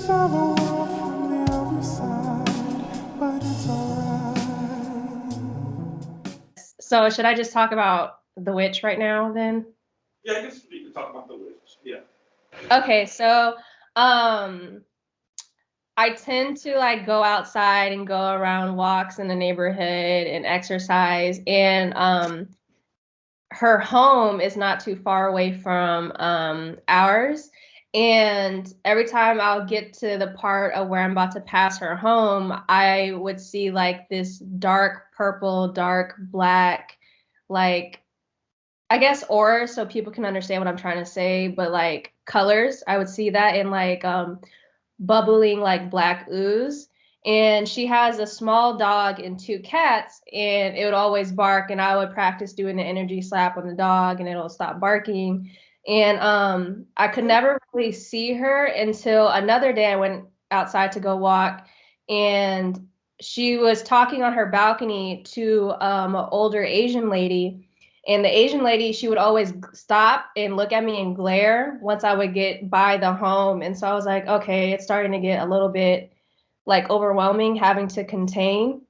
saw the world from the other side, but it's alright. So should I just talk about the witch right now then? Yeah, I guess we can talk about the witch. Yeah. Okay, so I tend to like go outside and go around walks in the neighborhood and exercise, and her home is not too far away from ours. And every time I'll get to the part of where I'm about to pass her home, I would see like this dark purple, dark black, like I guess aura, so people can understand what I'm trying to say, but like colors. I would see that in like bubbling like black ooze. And she has a small dog and two cats, and it would always bark. And I would practice doing the energy slap on the dog, and it'll stop barking. And I could never really see her until another day I went outside to go walk, and she was talking on her balcony to an older Asian lady. And the Asian lady, she would always stop and look at me and glare once I would get by the home. And so I was like, okay, it's starting to get a little bit like overwhelming having to contain.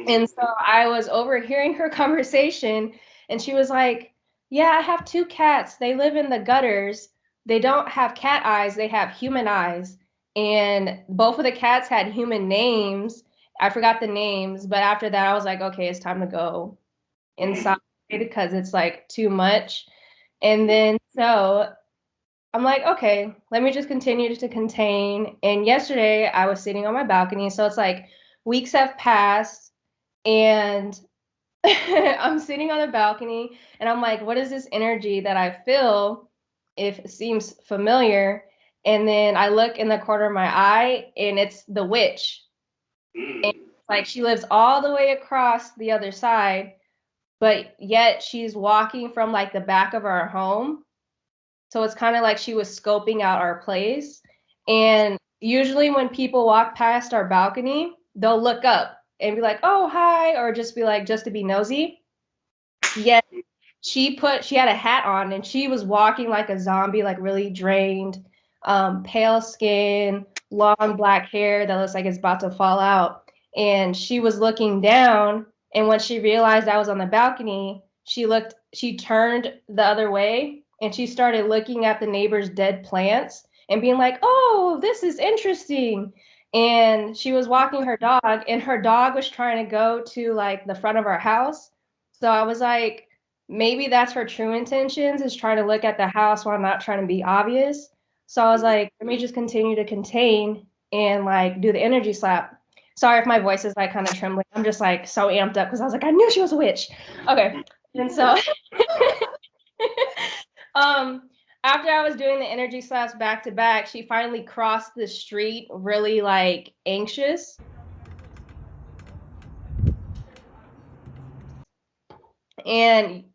And so I was overhearing her conversation, and she was like, yeah, I have two cats. They live in the gutters. They don't have cat eyes, they have human eyes. And both of the cats had human names. I forgot the names, but after that, I was like, okay, it's time to go inside because it's like too much. And then so I'm like, okay, let me just continue to contain. And yesterday I was sitting on my balcony. So it's like weeks have passed, and I'm sitting on the balcony, and I'm like, what is this energy that I feel? If it seems familiar. And then I look in the corner of my eye, and it's the witch. And like she lives all the way across the other side, but yet she's walking from like the back of our home. So it's kind of like she was scoping out our place. And usually when people walk past our balcony, they'll look up and be like, oh, hi, or just be like, just to be nosy. Yet she had a hat on, and she was walking like a zombie, like really drained, pale skin, long black hair that looks like it's about to fall out. And she was looking down, and when she realized I was on the balcony, she turned the other way, and she started looking at the neighbor's dead plants and being like, oh, this is interesting. And she was walking her dog, and her dog was trying to go to like the front of our house. So I was like, maybe that's her true intentions, is trying to look at the house while not trying to be obvious. So I was like, let me just continue to contain and like do the energy slap. Sorry if my voice is like kind of trembling. I'm just like so amped up because I was like, I knew she was a witch. Okay. And so um after I was doing the energy slaps back to back, she finally crossed the street really like anxious. And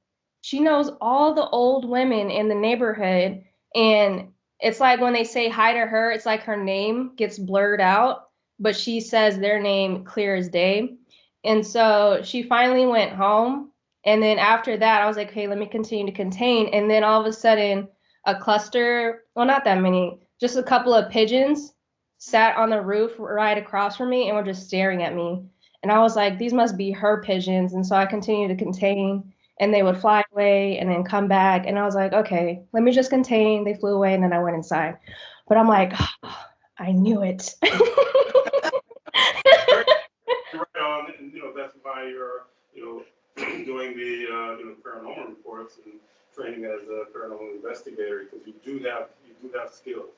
she knows all the old women in the neighborhood. And it's like when they say hi to her, it's like her name gets blurred out, but she says their name clear as day. And so she finally went home. And then after that, I was like, hey, let me continue to contain. And then all of a sudden, a cluster, well, not that many, just a couple of pigeons sat on the roof right across from me and were just staring at me. And I was like, these must be her pigeons. And so I continued to contain, and they would fly away and then come back. And I was like, okay, let me just contain. They flew away, and then I went inside. But I'm like, oh, I knew it. Right on, and that's why you're doing the paranormal reports and training as a paranormal investigator, because you do have skills.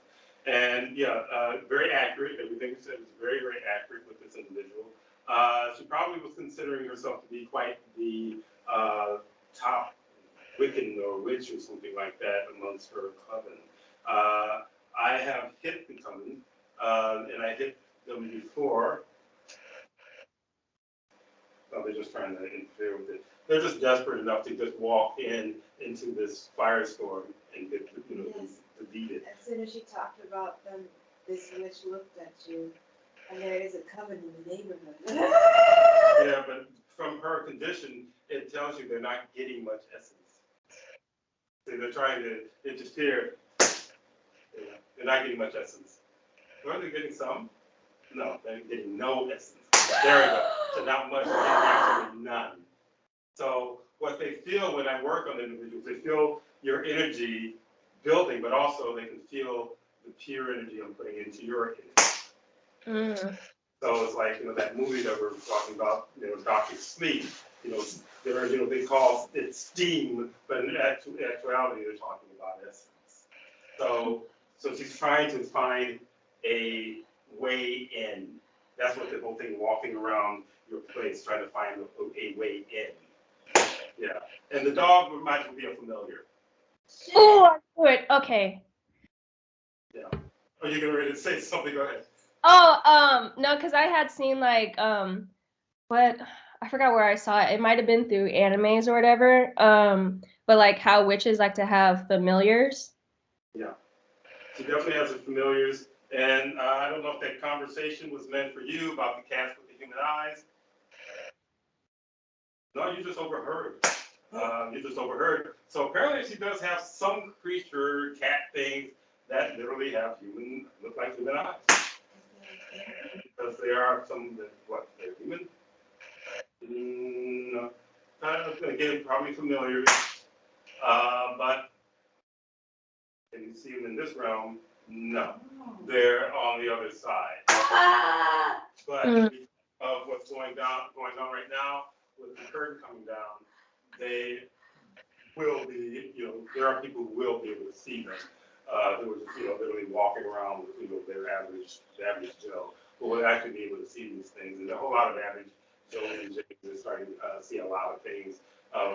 And yeah, very accurate. Everything you said is very, very accurate with this individual. She probably was considering herself to be quite the top Wiccan or witch or something like that amongst her coven. I have hit the coven, and I hit them before. Oh, they're just trying to interfere with it. They're just desperate enough to just walk into this firestorm and get to beat it. As soon as you talked about them, this witch looked at you, and there is a coven in the neighborhood. Yeah, but from her condition, it tells you they're not getting much essence. So they're trying to interfere. They're not getting much essence. Are they getting some? No, they're getting no essence. There we go. So not much, actually none. So what they feel when I work on individuals, they feel your energy building, but also they can feel the pure energy I'm putting into your energy. So it's like, that movie that we're talking about, Dr. Sleep, they call it steam, but in actuality, they're talking about essence. So she's trying to find a way in. That's what the whole thing, walking around your place, trying to find a way in. Yeah. And the dog might be a familiar. Oh, I knew it. Okay. Yeah. Are you getting ready to say something? Go ahead. Oh, no, because I had seen like what I forgot where I saw it. It might have been through animes or whatever. But like how witches like to have familiars. Yeah. She definitely has the familiars. And I don't know if that conversation was meant for you about the cats with the human eyes. No, you just overheard. So apparently she does have some creature, cat things that literally have look like human eyes. Because there are some that, they're human? No. Again, probably familiar. But can you see them in this realm? No. They're on the other side. But of what's going on right now, with the curtain coming down, they will be, there are people who will be able to see them. Who are, literally walking around with, their average Joe, who will actually be able to see these things. And a whole lot of average Joes and Jays are starting to see a lot of things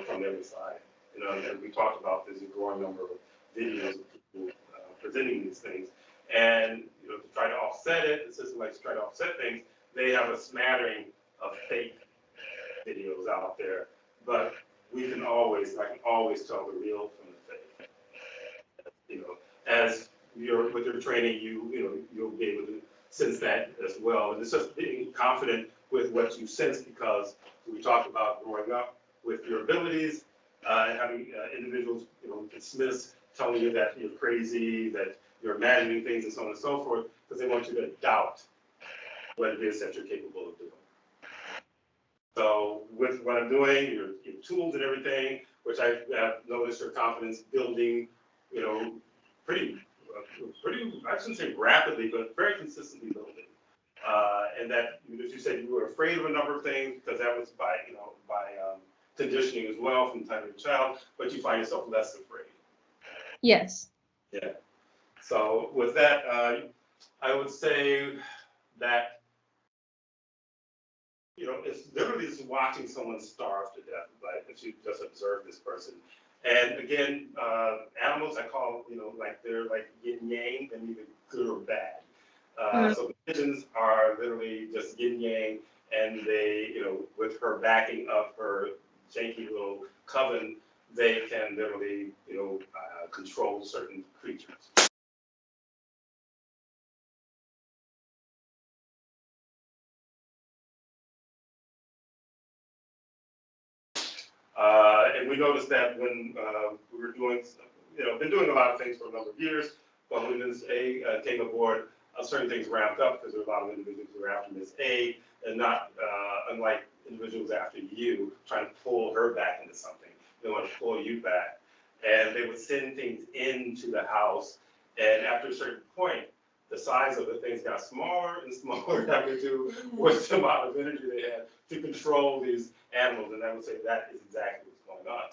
from the other side. And we talked about there's a growing number of videos of people presenting these things. And, to try to offset it, the system likes to try to offset things, they have a smattering of fake videos out there. But I can always tell the real from the fake. As with your training, you'll be able to sense that as well. And it's just being confident with what you sense, because we talked about growing up with your abilities, and having individuals, dismiss, telling you that you're crazy, that you're imagining things, and so on and so forth, because they want you to doubt what it is that you're capable of doing. So with what I'm doing, your tools and everything, which I have noticed your confidence building, pretty, I shouldn't say rapidly, but very consistently building. And that, as you said, you were afraid of a number of things, because that was by conditioning as well from the time of a child, but you find yourself less afraid. Yes. Yeah. So with that, I would say that, it's literally just watching someone starve to death, like if you just observe this person. And again, animals I call, like they're like yin yang, they're neither good or bad. So the pigeons are literally just yin yang, and they, with her backing of her janky little coven, they can literally, control certain creatures. And we noticed that when we were doing, been doing a lot of things for a number of years, but when Ms. A came aboard, certain things ramped up, because there were a lot of individuals who were after Ms. A, and not unlike individuals after you, trying to pull her back into something. They want to pull you back. And they would send things into the house, and after a certain point, the size of the things got smaller and smaller, having to do with the amount of energy they had to control these animals. And I would say that is exactly what's going on.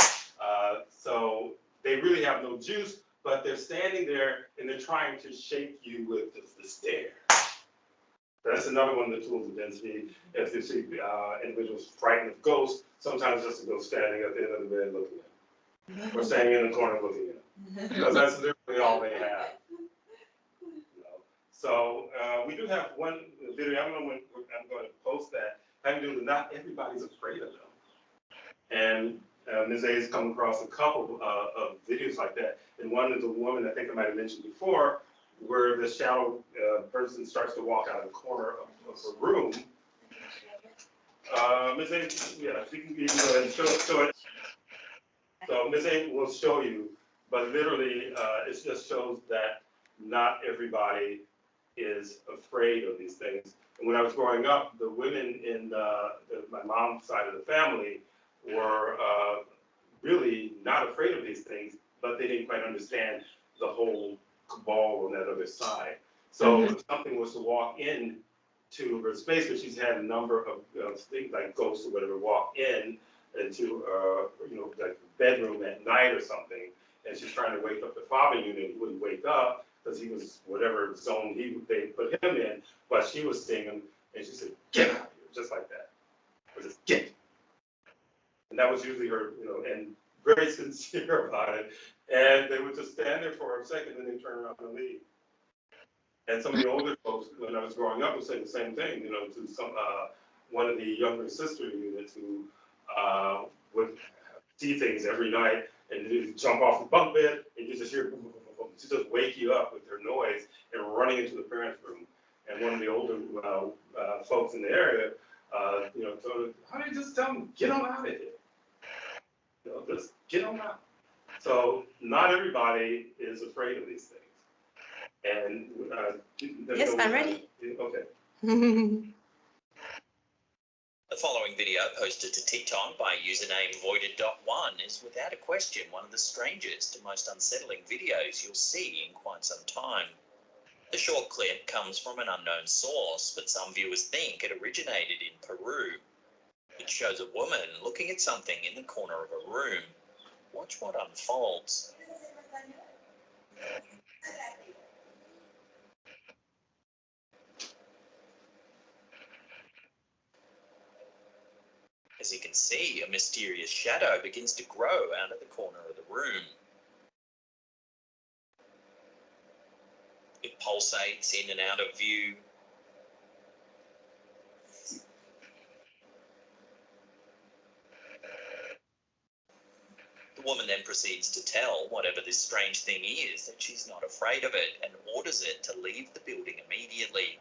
So they really have no juice, but they're standing there and they're trying to shake you with the stare. That's another one of the tools of density. If you see individuals frightened of ghosts, sometimes just a ghost standing at the end of the bed looking at them, or standing in the corner looking at them, because that's literally all they have. So we do have one video. I don't know when I'm going to post that. Having to do with not everybody's afraid of them. And Ms. A has come across a couple of videos like that. And one is a woman, I think I might have mentioned before, where the shadow person starts to walk out of the corner of her room. Ms. A, yeah, she can go ahead and show it. So Ms. A will show you, but literally it just shows that not everybody is afraid of these things. And when I was growing up, the women in my mom's side of the family were really not afraid of these things, but they didn't quite understand the whole cabal on that other side. So if something was to walk in to her space, but she's had a number of things like ghosts or whatever walk in into like bedroom at night or something, and she's trying to wake up the father unit, he wouldn't wake up because he was whatever zone they put him in, but she was seeing him, and she said, "Get out of here," just like that, or just get. And that was usually her, and very sincere about it. And they would just stand there for a second, and then they turn around and leave. And some of the older folks, when I was growing up, would say the same thing, to some one of the younger sister units who would see things every night, and they'd jump off the bunk bed, and you just hear boom, boom, boom, boom, to just wake you up with their noise and running into the parents' room. And one of the older folks in the area, told her, "How do you just tell them, get on out of here? Just get on out." So not everybody is afraid of these things. And yes, I'm ready. Okay. The following video, posted to TikTok by username voided.1, is without a question one of the strangest and most unsettling videos you'll see in quite some time. The short clip comes from an unknown source, but some viewers think it originated in Peru. It shows a woman looking at something in the corner of a room. Watch what unfolds. As you can see, a mysterious shadow begins to grow out of the corner of the room. It pulsates in and out of view. The woman then proceeds to tell whatever this strange thing is that she's not afraid of it and orders it to leave the building immediately.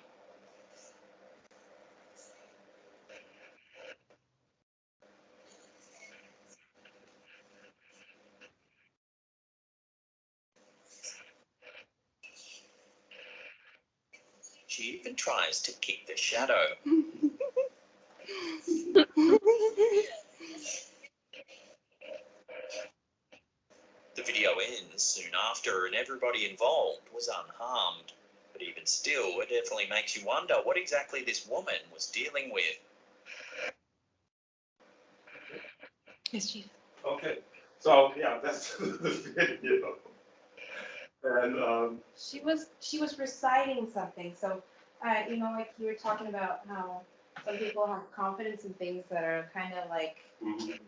She even tries to kick the shadow. The video ends soon after, and everybody involved was unharmed. But even still, it definitely makes you wonder what exactly this woman was dealing with. Yes, Chief. Okay. So yeah, that's the video. And She was reciting something. So, like you were talking about how some people have confidence in things that are kind of like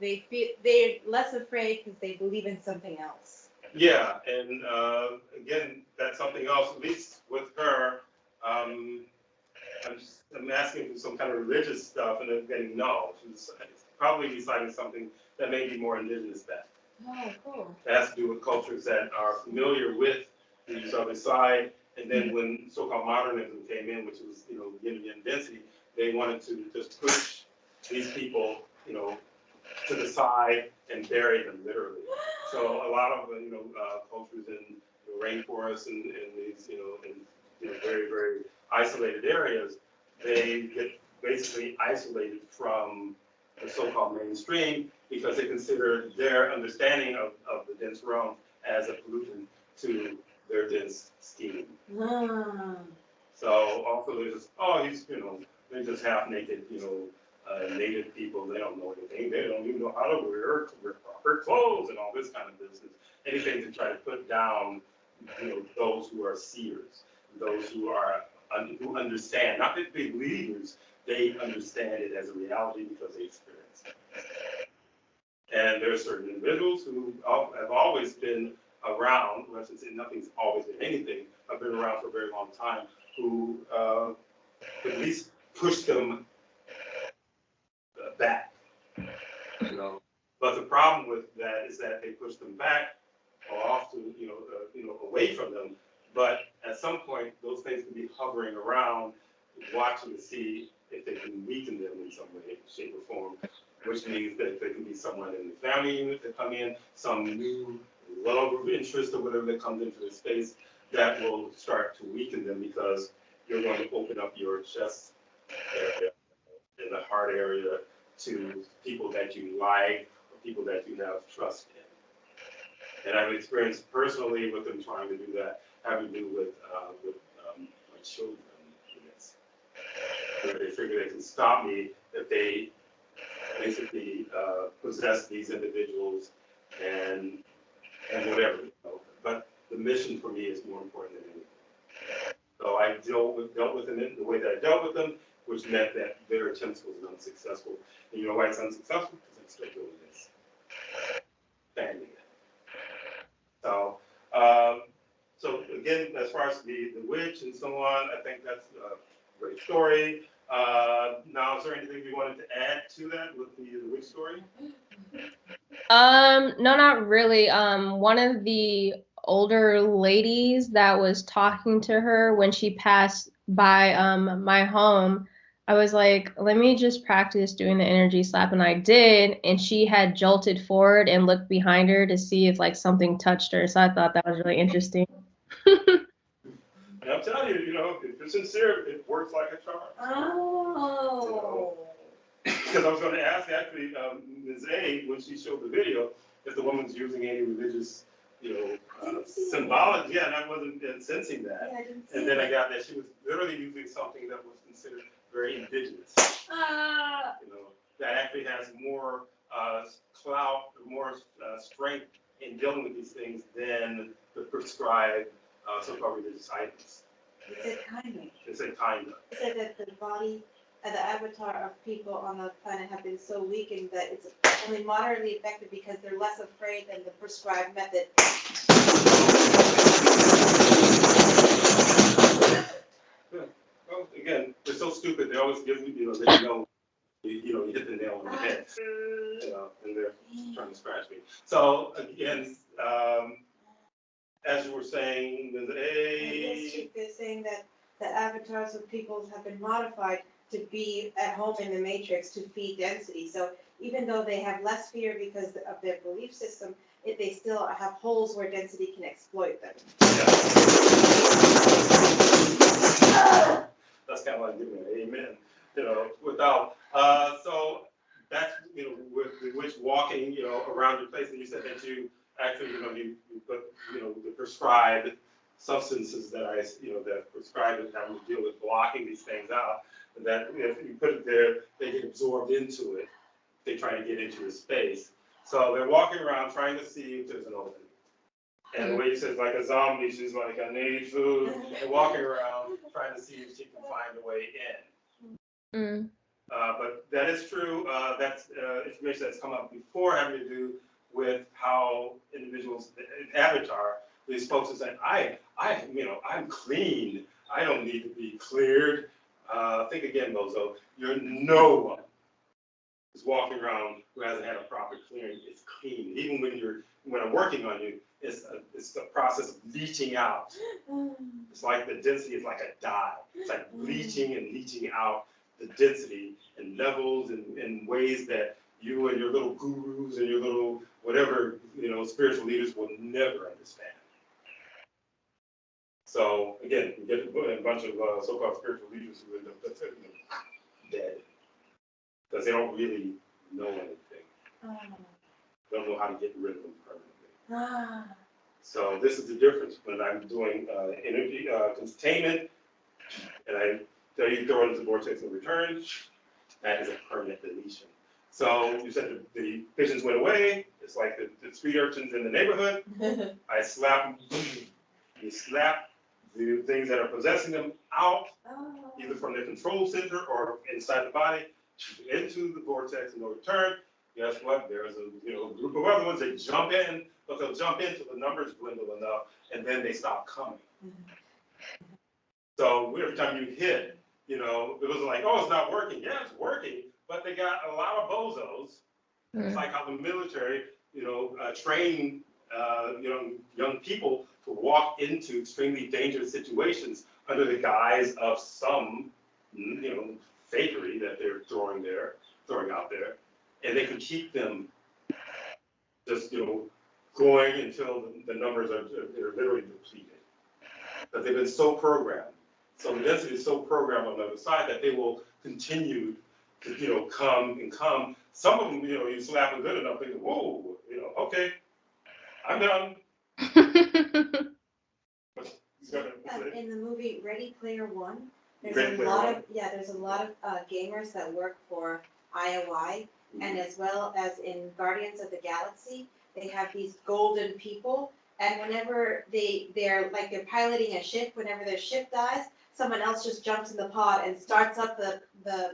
they're less afraid because they believe in something else. yeah, and again, that's something else. At least with her, I'm asking for some kind of religious stuff, and I'm getting no. She's probably reciting something that may be more indigenous back. Oh, cool. It has to do with cultures that are familiar with the other side, and then when so-called modernism came in, which was yin and yang density, they wanted to just push these people to the side and bury them literally. So a lot of cultures in the rainforests and these in very very isolated areas, they get basically isolated from the so-called mainstream because they consider their understanding of the dense realm as a pollutant to their dense scheme. So also they're just, he's, they're just half naked, native people. They don't know anything. They don't even know how to wear proper clothes and all this kind of business. Anything to try to put down, those who are seers, those who who understand, not that they believers, they understand it as a reality because they experience it. And there are certain individuals who have always been around, well, I should say nothing's always been anything, have been around for a very long time, who at least push them back. But the problem with that is that they push them back or off to, away from them. But at some point, those things can be hovering around, watching to see if they can weaken them in some way, shape, or form, which means that there can be someone in the family unit that come in, some new love of interest or whatever that comes into the space that will start to weaken them because you're going to open up your chest area and the heart area to people that you like, or people that you have trust in. And I've experienced personally with them trying to do that, having to do with my children. Where they figure they can stop me if they basically possess these individuals and whatever. But the mission for me is more important than anything. So I dealt with them in the way that I dealt with them, which meant that their attempts was unsuccessful. And you know why it's unsuccessful? Because I'm still doing this. Banging it. So again, as far as the witch and so on, I think that's a great story. Now, is there anything you wanted to add to that with the witch story? No, not really. One of the older ladies that was talking to her when she passed by my home, I was like, let me just practice doing the energy slap, and I did, and she had jolted forward and looked behind her to see if like something touched her. So I thought that was really interesting. And I'm telling you, if you're sincere, it works like a charm. Oh. Because I was going to ask actually Ms. A, when she showed the video, if the woman's using any religious, symbology. Yeah, and I wasn't sensing that. Yeah, I didn't see And then I that. got that she was literally using something that was considered very indigenous. That actually has more clout, more strength in dealing with these things than the prescribed so-called religious items. It said kindly. It said kind of. It said that the body and the avatar of people on the planet have been so weakened that it's only moderately effective because they're less afraid than the prescribed method. Yeah. Well, again, they're so stupid. They always give you, let you know, you hit the nail on the head. And they're trying to scratch me. So again, as you were saying, Ms. A. They're saying that the avatars of peoples have been modified to be at home in the matrix to feed density. So even though they have less fear because of their belief system, they still have holes where density can exploit them. Yeah. That's kind of like giving an amen, without. So that's, with the witch walking, around your place, and you said that you actually, you put, the prescribed substances that that prescribed and having to deal with blocking these things out, and that if you put it there, they get absorbed into it. They try to get into your space. So they're walking around trying to see if there's an opening. And the way you said it's like a zombie, she's like, I need food, and walking around trying to see if she can find a way in. But that is true. That's information that's come up before, having to do with how individuals, avatar, these folks are saying, I'm clean. I don't need to be cleared. Think again, Bozo. You're no one who's walking around who hasn't had a proper clearing. It's clean. Even when I'm working on you, it's a process of leaching out. It's like the density is like a dye. It's like bleaching and leaching out the density and levels and ways that you and your little gurus and your little whatever, spiritual leaders will never understand. So again, you get a bunch of so-called spiritual leaders who end up dead because they don't really know anything. They don't know how to get rid of them permanently. So this is the difference when I'm doing energy containment, and I tell you throw it into the vortex and return. That is a permanent deletion. So you said the visions went away. It's like the street urchins in the neighborhood. I slap them. You slap the things that are possessing them out, either from their control center or inside the body, into the vortex and no return. Guess what? There's a group of other ones that jump in, but they'll jump in till the numbers dwindle enough, and then they stop coming. So every time you hit, it wasn't like, oh, it's not working. Yeah, it's working, but they got a lot of bozos. It's like how the military, train, young people to walk into extremely dangerous situations under the guise of some, fakery that they're throwing out there, and they can keep them just, going until the numbers are literally depleted. But they've been so programmed So the density is so programmed on the other side that they will continue to, come and come. Some of them, you slap them good enough, they go, whoa, okay, I'm done. In the movie Ready Player One, there's Ready a Player lot One. of there's a lot of gamers that work for IOI, and as well as in Guardians of the Galaxy, they have these golden people, and whenever they're piloting a ship, whenever their ship dies, someone else just jumps in the pod and starts up the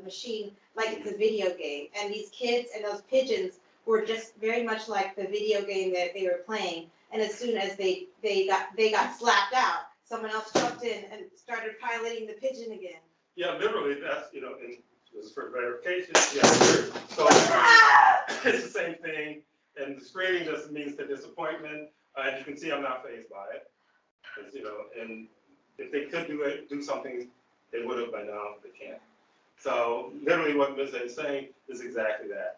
machine like it's a video game. And these kids and those pigeons were just very much like the video game that they were playing. And as soon as they got slapped out, someone else jumped in and started piloting the pigeon again. Yeah, literally, that's, and this is for verification. Yeah, so it's the same thing. And the screaming just means the disappointment. And you can see I'm not fazed by it. And if they could do something, they would have by now, but they can't. So literally what Ms. A is saying is exactly that.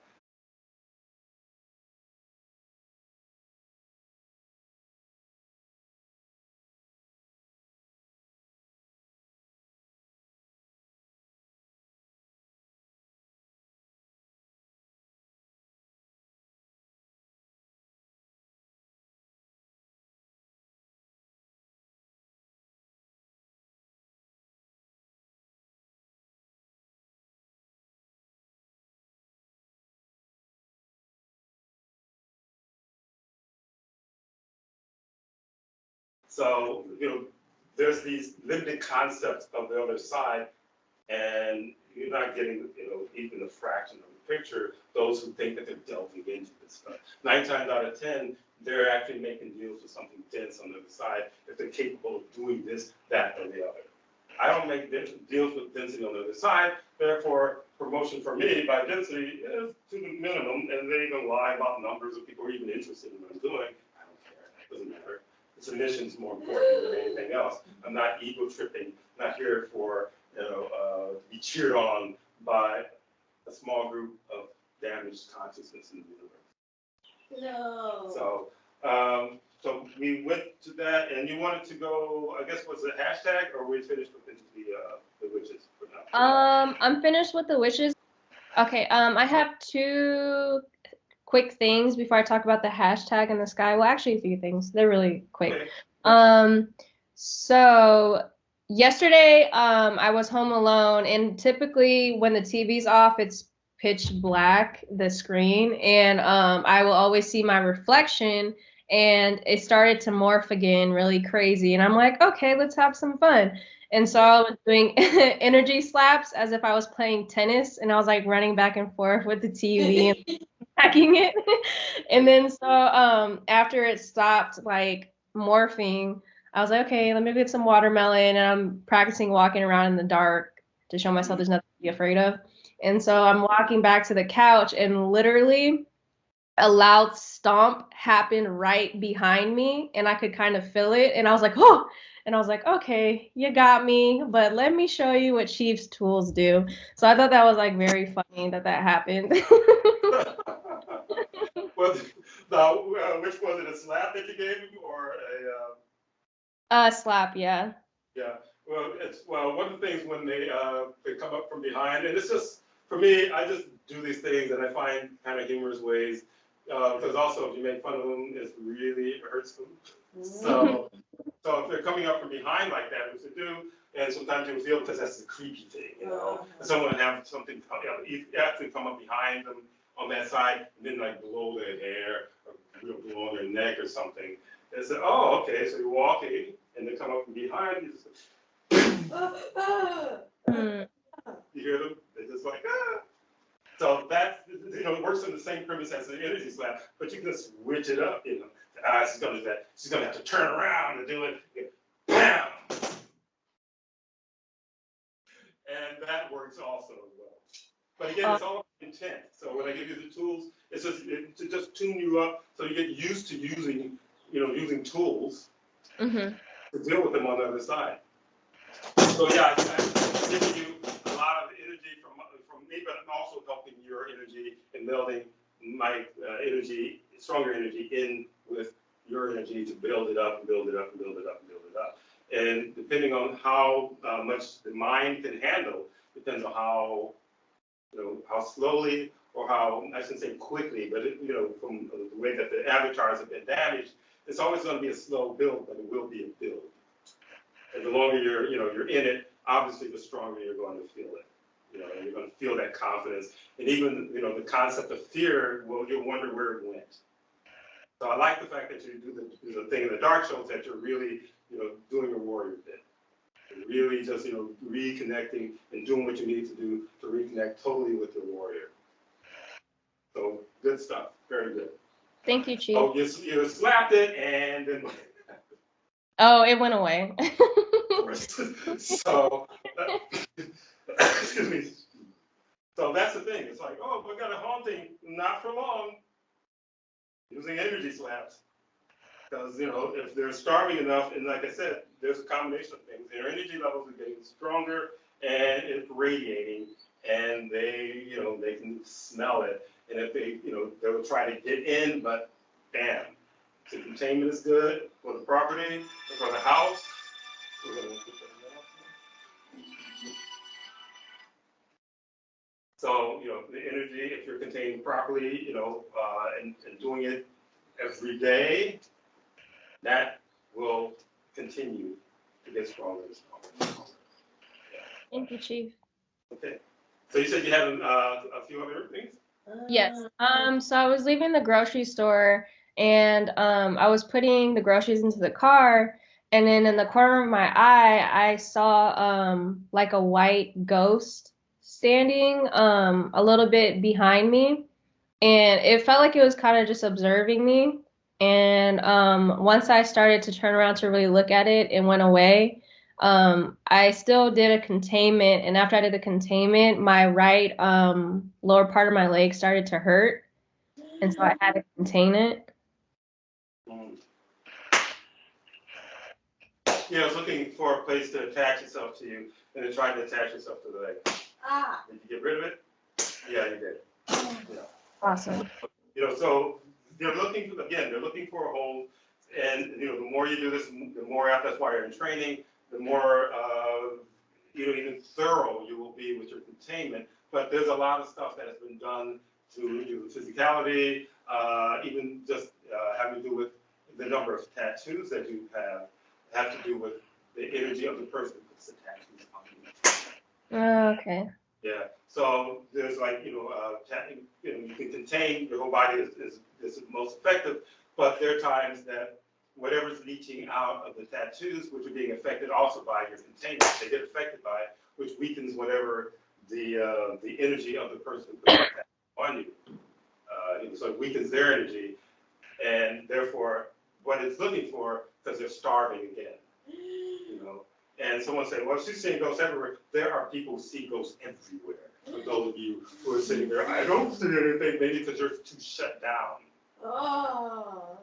So, there's these limited concepts of the other side, and you're not getting, even a fraction of the picture, those who think that they're delving into this stuff. 9 times out of 10, they're actually making deals with something dense on the other side if they're capable of doing this, that, or the other. I don't make deals with density on the other side, therefore, promotion for me by density is to the minimum, and they even lie about numbers of people who are even interested in what I'm doing. I don't care, it doesn't matter. The submission is more important than anything else. I'm not ego tripping, not here for, to be cheered on by a small group of damaged consciousness in the universe. No. So we went to that, and you wanted to go, I guess, was it hashtag, or we finished with the witches for now? I'm finished with the wishes. Okay, I have 2 quick things before I talk about the hashtag in the sky. Well, actually a few things. They're really quick. Okay. So yesterday, I was home alone, and typically when the TV's off, it's pitch black, the screen, and I will always see my reflection, and it started to morph again really crazy, and I'm like, okay, let's have some fun. And so I was doing energy slaps as if I was playing tennis, and I was like running back and forth with the TV and hacking it. And then so after it stopped like morphing, I was like, okay, let me get some watermelon, and I'm practicing walking around in the dark to show myself there's nothing to be afraid of. And so I'm walking back to the couch, and literally a loud stomp happened right behind me, and I could kind of feel it, and I was like, oh, and I was like, okay, you got me, but let me show you what Chief's tools do. So I thought that was like very funny that happened. Which was it, a slap that you gave him, or a slap, yeah. Yeah, well, one of the things when they come up from behind, and it's just, for me, I just do these things and I find kind of humorous ways, because also if you make fun of them, it hurts them. So if they're coming up from behind like that, which they do, and sometimes you feel, because that's the creepy thing, and someone have something, actually come up behind them on that side, and then like blow their hair, or blow on their neck or something. And say, oh, okay, so you're walking, and they come up from behind, you hear them, they're just like, ah. So that's, it works on the same premise as the energy slap, but you can switch it up, she's gonna do that. She's gonna have to turn around and do it, bam! And that works also as well. But again, it's all intent. So when I give you the tools, it's just to just tune you up so you get used to using tools to deal with them on the other side. So yeah, I'm giving you a lot of energy from me, but I'm also helping your energy and melding my stronger energy in with your energy to build it up and build it up and build it up and build it up. And depending on how much the mind can handle, depends on how, how slowly or how, I shouldn't say quickly, but from the way that the avatars have been damaged, it's always going to be a slow build, but it will be a build. And the longer you're in it, obviously the stronger you're going to feel it. And you're going to feel that confidence. And even, the concept of fear, well, you'll wonder where it went. So I like the fact that you do the thing in the dark shows that you're really, doing your warrior bit. You're really just, reconnecting and doing what you need to do to reconnect totally with your warrior. So good stuff. Very good. Thank you, Chief. Oh, you slapped it and then. Oh, it went away. So, excuse me. So that's the thing. It's like, oh, we got a haunting, not for long. Using energy slaps. Because, if they're starving enough, and like I said, there's a combination of things. Their energy levels are getting stronger and it's radiating, and they, they can smell it. And if they, they'll try to get in, but bam. The containment is good for the property, for the house. We're gonna put that down. So, the energy, if you're contained properly, and doing it every day, that will continue to get stronger and stronger. Thank you, Chief. Okay. So you said you have a few other things? Yes. So I was leaving the grocery store and I was putting the groceries into the car, and then in the corner of my eye I saw like a white ghost standing a little bit behind me, and it felt like it was kind of just observing me. And once I started to turn around to really look at it, it went away. I still did a containment, and after I did the containment, my right lower part of my leg started to hurt, and so I had to contain it. Yeah, I was looking for a place to attach itself to you, and it tried to attach itself to the leg. Ah. Did you get rid of it? Yeah, you did. Yeah. Awesome. So they're looking for a hold, and the more you do this, the more that's why you're in training, the more even thorough you will be with your containment. But there's a lot of stuff that has been done to physicality, even just having to do with the number of tattoos that you have to do with the energy of the person who puts the tattoos on you. Okay. Yeah. So there's you can contain your whole body is most effective, but there are times that whatever's leaching out of the tattoos, which are being affected also by your containment, they get affected by it, which weakens whatever the energy of the person who puts the tattoo on you. So it weakens their energy, and therefore what it's looking for, because they're starving again. And someone said, well, she's seeing ghosts everywhere. There are people who see ghosts everywhere. For those of you who are sitting there, I don't see anything, maybe because you're too shut down. Oh.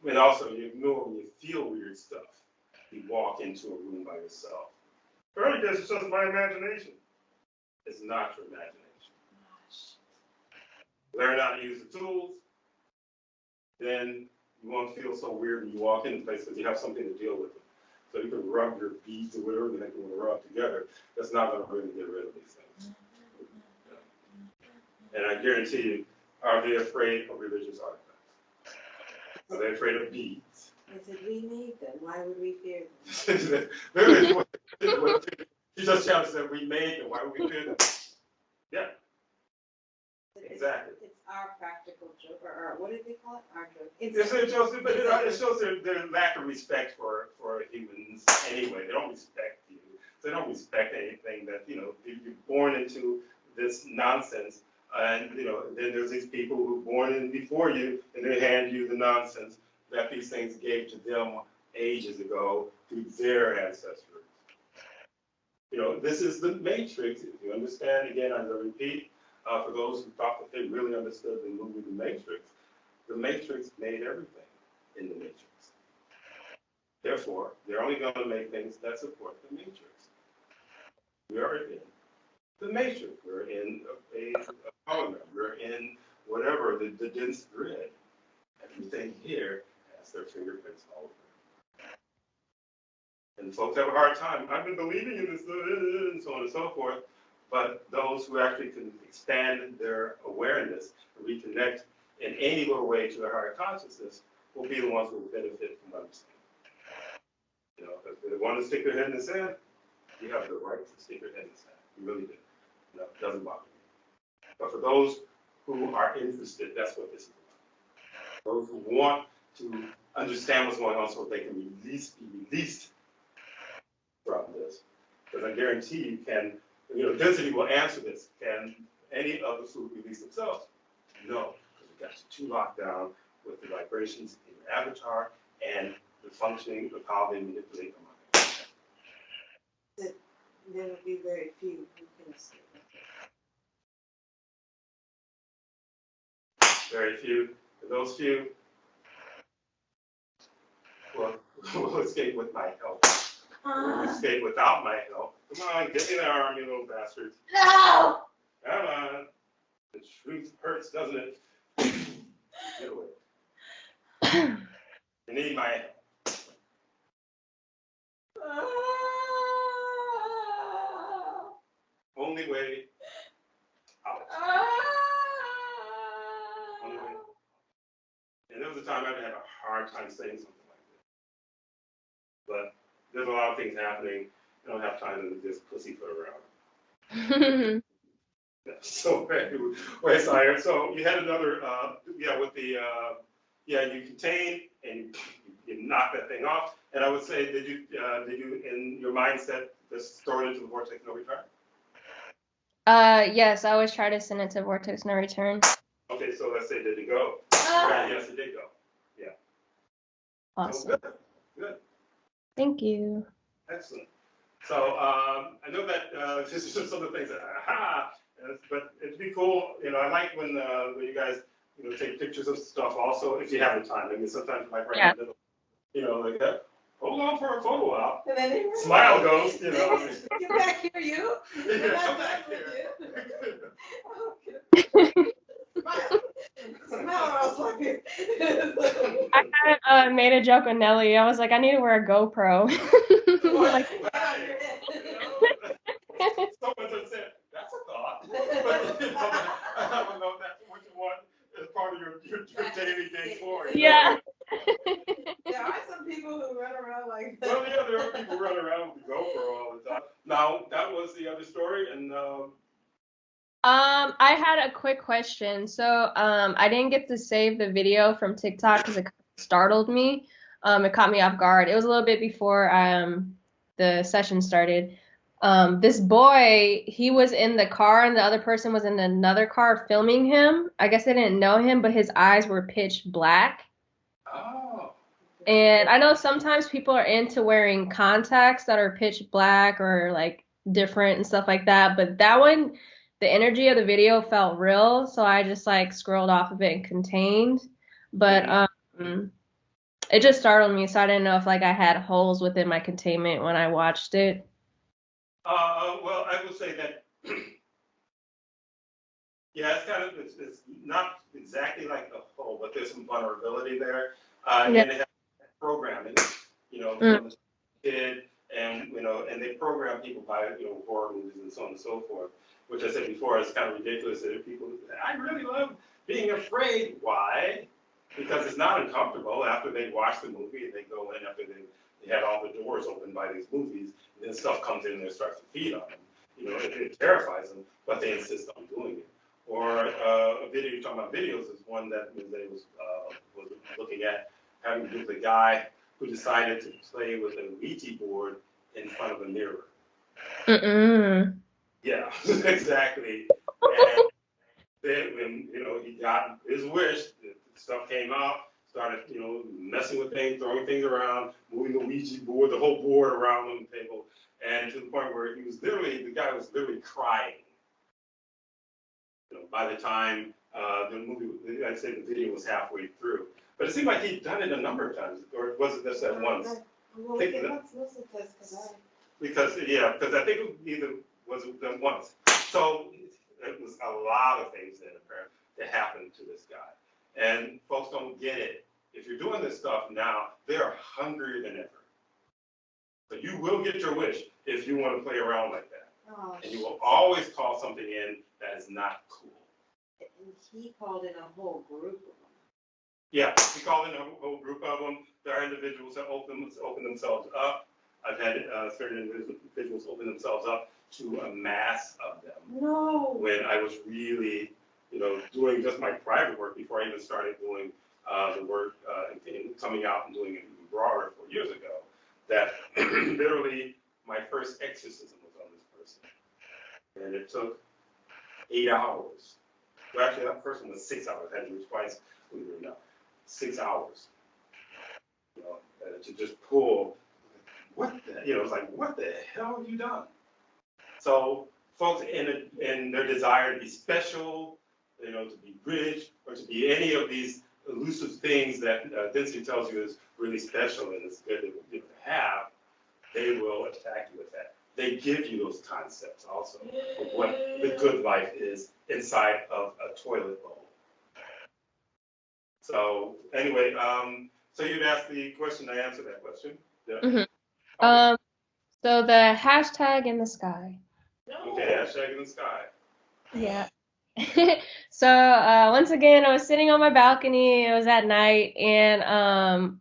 And also, you ignore when you feel weird stuff. You walk into a room by yourself. I guess it's just my imagination. It's not your imagination. Learn how to use the tools, then you won't feel so weird when you walk into place because you have something to deal with it. So you can rub your beads or whatever the heck you want to rub together. That's not going to really get rid of these things. And I guarantee you, are they afraid of religious artifacts? Are they afraid of beads? I said, we made them. Why would we fear them? You just challenged that we made them. Why would we fear them? Yeah. Exactly. It's our practical joke, or what did they call it? Our joke. It shows their lack of respect for humans anyway. They don't respect you. They don't respect anything that, you're born into this nonsense. And, then there's these people who are born in before you, and they hand you the nonsense that these things gave to them ages ago through their ancestors. This is the Matrix. If you understand, again, as I repeat, for those who thought that they really understood the movie The Matrix made everything in the Matrix. Therefore, they're only going to make things that support the Matrix. We are in the Matrix. We're in a hologram. We're in whatever, the dense grid. Everything here has their fingerprints all over it. And folks have a hard time. I've been believing in this, and so on and so forth. But those who actually can expand their awareness, reconnect in any little way to their higher consciousness, will be the ones who will benefit from understanding. You know, if they want to stick their head in the sand, you have the right to stick your head in the sand. You really do. You know, it doesn't bother me. But for those who are interested, that's what this is about. Those who want to understand what's going on so they can be released from this. Because I guarantee you can, density will answer this. Can any of the food release themselves? No, because we got you too locked down with the vibrations in your avatar and the functioning of how they manipulate the mind. There will be very few who can escape. Very few. And those few will escape with my help. Will escape without my help. Come on, get in the arm, you little bastards. No! Come on. The truth hurts, doesn't it? Get away. You need my help. Only way out. Only way. And there was a time I had a hard time saying something like this. But there's a lot of things happening. I don't have time to just pussyfoot around. So anyway, Saiyr, so you had another, with the, you contained and you knocked that thing off. And I would say, did you in your mindset, just throw it into the vortex no return? Yes, I always try to send it to vortex no return. Okay, so let's say, did it go? Yeah, yes, it did go. Yeah. Awesome. So good. Thank you. Excellent. So I know that this is just some of the things that, but it'd be cool. I like when you guys, take pictures of stuff also, if you have the time. I mean, sometimes you might write in the middle, like that. Hold on for a photo op. And then they Smile goes, Get back here, you. Yeah, come back here. Smile or else like it. I made a joke with Nelly. I was like, I need to wear a GoPro. Like, someone just said, that's a thought. But, I don't know if that's what you want as part of your daily day glory. Yeah. There are some people who run around like that. Well, yeah, there are people running around with the GoPro all the time. Now, that was the other story, and I had a quick question. So, I didn't get to save the video from TikTok because it startled me. It caught me off guard. It was a little bit before the session started. This boy, he was in the car and the other person was in another car filming him. I guess they didn't know him, but his eyes were pitch black. oh. And I know sometimes people are into wearing contacts that are pitch black or like different and stuff like that. But that one, the energy of the video felt real. So I just like scrolled off of it and contained. But it just startled me. So I didn't know if like I had holes within my containment when I watched it. Well, I would say that, yeah, it's not exactly like the whole, but there's some vulnerability there. And it has programming, from the kid, and, and they program people by, horror movies and so on and so forth, which I said before is kind of ridiculous that people, I really love being afraid. Why? Because it's not uncomfortable after they watch the movie and they go in after they had all the doors open by these movies, and then stuff comes in and it starts to feed on them. It terrifies them, but they insist on doing it. Or a video, you're talking about videos, is one that they was looking at, having to do with a guy who decided to play with a Ouija board in front of a mirror. Yeah, exactly. And then when, he got his wish, stuff came out, started, messing with things, throwing things around, moving the Ouija board, the whole board around on the table, and to the point where the guy was literally crying. By the time the movie, I'd say the video was halfway through. But it seemed like he'd done it a number of times, or was it just that once? Well, let's listen to this, because I think it either was done once. So it was a lot of things that happened to this guy. And folks don't get it. If you're doing this stuff now, they are hungrier than ever. So you will get your wish if you want to play around like that. Oh, And you will always call something in that is not cool. and he called in a whole group of them. Yeah, we called in a whole group of them. There are individuals that open themselves up. I've had certain individuals open themselves up to a mass of them. No. When I was really, doing just my private work before I even started doing the work and coming out and doing it even broader 4 years ago, that literally my first exorcism was on this person. And it took 8 hours. Well, actually, that person was 6 hours. I had to do it twice. 6 hours. To just pull. What the? It's like, what the hell have you done? So, folks, in their desire to be special, to be rich, or to be any of these elusive things that density tells you is really special and it's good to have, they will attack you with that. They give you those concepts also of what the good life is inside of a toilet bowl. So anyway, so you'd ask the question, I answered that question. Yeah. Mhm. Okay. So the hashtag in the sky. Okay, hashtag in the sky. Yeah. So once again, I was sitting on my balcony. It was at night, and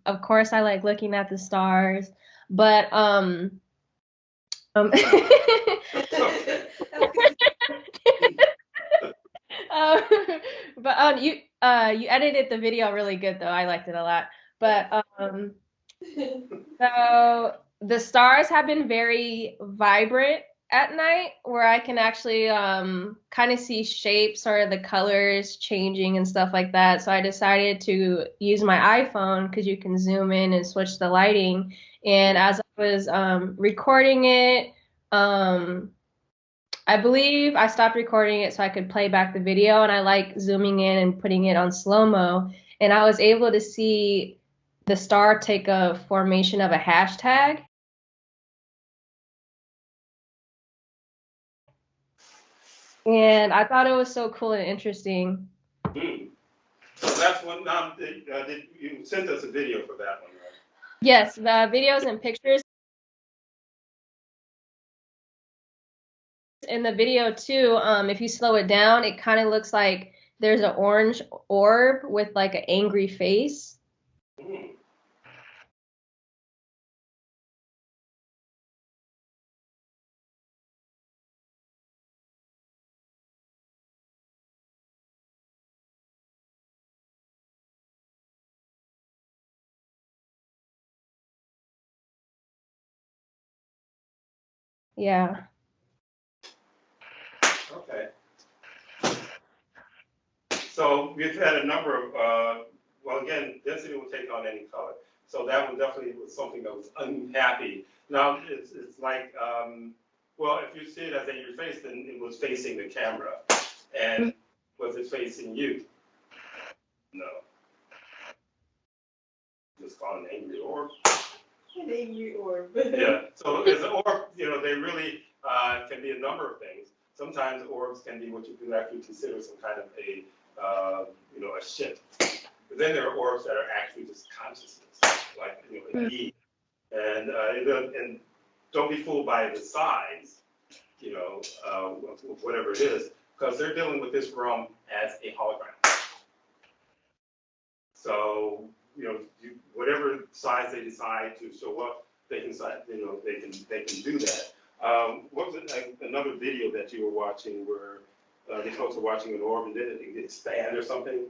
of course, I like looking at the stars. But Okay. um, but you edited the video really good though. I liked it a lot. But so the stars have been very vibrant at night, where I can actually kind of see shapes or the colors changing and stuff like that. So I decided to use my iPhone because you can zoom in and switch the lighting. And as I was recording it, I believe I stopped recording it so I could play back the video, and I like zooming in and putting it on slow-mo. And I was able to see the star take a formation of a hashtag. And I thought it was so cool and interesting. So that's one. You sent us a video for that one, right? Yes, the videos and pictures. In the video too, if you slow it down, it kind of looks like there's an orange orb with like an angry face. Mm. Yeah. Okay. So we've had a number of, well, again, density will take on any color. So that one definitely was something that was unhappy. Now, it's like, well, if you see it as angry face, then it was facing the camera. And was it facing you? No. Just call it an angry orb. An angry orb. Yeah. So as an orb, they really can be a number of things. Sometimes orbs can be what you could actually consider some kind of a ship. But then there are orbs that are actually just consciousness, like a E. And don't be fooled by the size, whatever it is, because they're dealing with this realm as a hologram. So whatever size they decide to show up, they can they can do that. What was it, another video that you were watching where these folks are watching an orb and then it expand or something,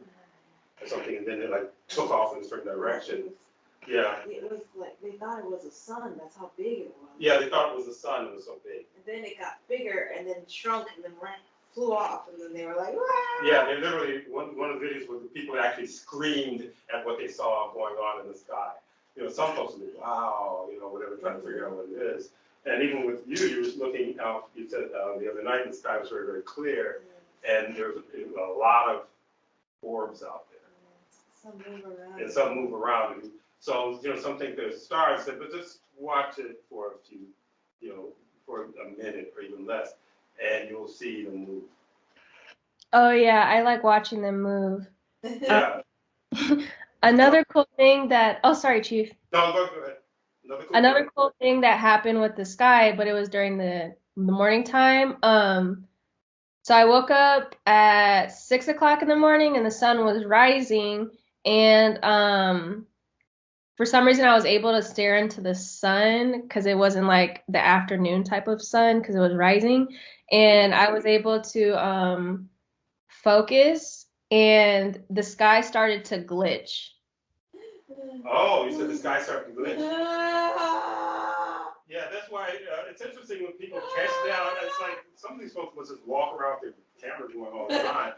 and then it like took off in a certain direction. Yeah. It was like they thought it was a sun. That's how big it was. Yeah, they thought it was the sun. It was so big. And then it got bigger, and then shrunk, and then flew off, and then they were like, "Wah!" Yeah, they literally one of the videos where the people actually screamed at what they saw going on in the sky. Some folks would be, wow, whatever, trying to figure out what it is. And even with you were looking out. You said the other night the sky was very, very clear, and there was a lot of orbs out there. Some move around. And some move around. And so, some think they're stars, but just watch it for a few, for a minute or even less, and you'll see them move. Oh yeah, I like watching them move. Yeah. Another cool thing that, oh sorry, Chief. No, go ahead. Another cool thing that happened with the sky, but it was during the morning time. So I woke up at 6 o'clock in the morning and the sun was rising, and for some reason I was able to stare into the sun because it wasn't like the afternoon type of sun because it was rising, and I was able to focus, and the sky started to glitch. Oh, you said the sky started to glitch. Yeah, that's why it's interesting when people catch down. It's like some of these folks must just walk around with their cameras going all the time.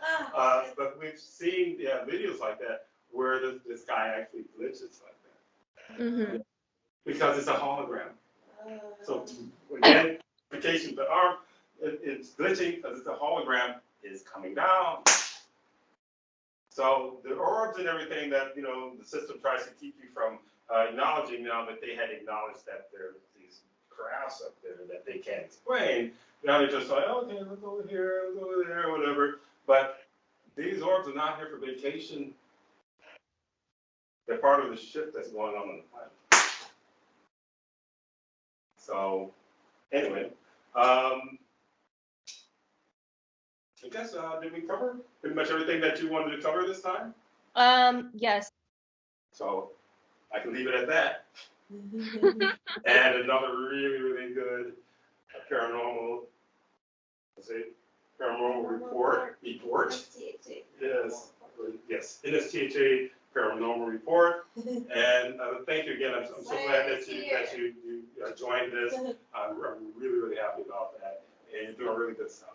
But we've seen videos like that where the sky actually glitches like that. Mm-hmm. Because it's a hologram. So again, notification to arm, it's glitching because it's a hologram is coming down. So the orbs and everything that the system tries to keep you from acknowledging, now that they had acknowledged that there's these crafts up there that they can't explain, now they're just like, okay, let's go over here, let's go over there, whatever. But these orbs are not here for vacation. They're part of the shift that's going on the planet. So anyway, I guess, did we cover pretty much everything that you wanted to cover this time? Yes. So I can leave it at that. And another really, really good paranormal, paranormal report. Yes, NSTHA Paranormal Report. And thank you again. I'm so glad that you joined this. I'm really, really happy about that. And you're doing really good stuff.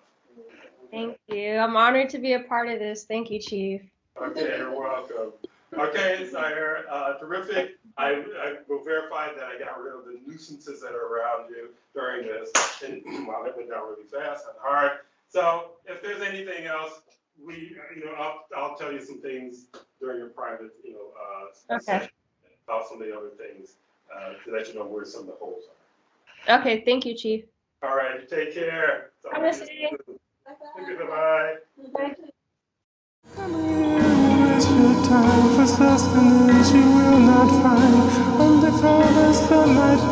Thank you. I'm honored to be a part of this. Thank you, Chief. Okay, you're welcome. Okay, Saiyr, terrific. I will verify that I got rid of the nuisances that are around you during this. And wow, that went down really fast and hard. So if there's anything else, I'll tell you some things during your private, session about some of the other things to let you know where some of the holes are. Okay, thank you, Chief. All right, you take care. Goodbye. Bye. Waste your time for sustenance you will not find. Under covers the night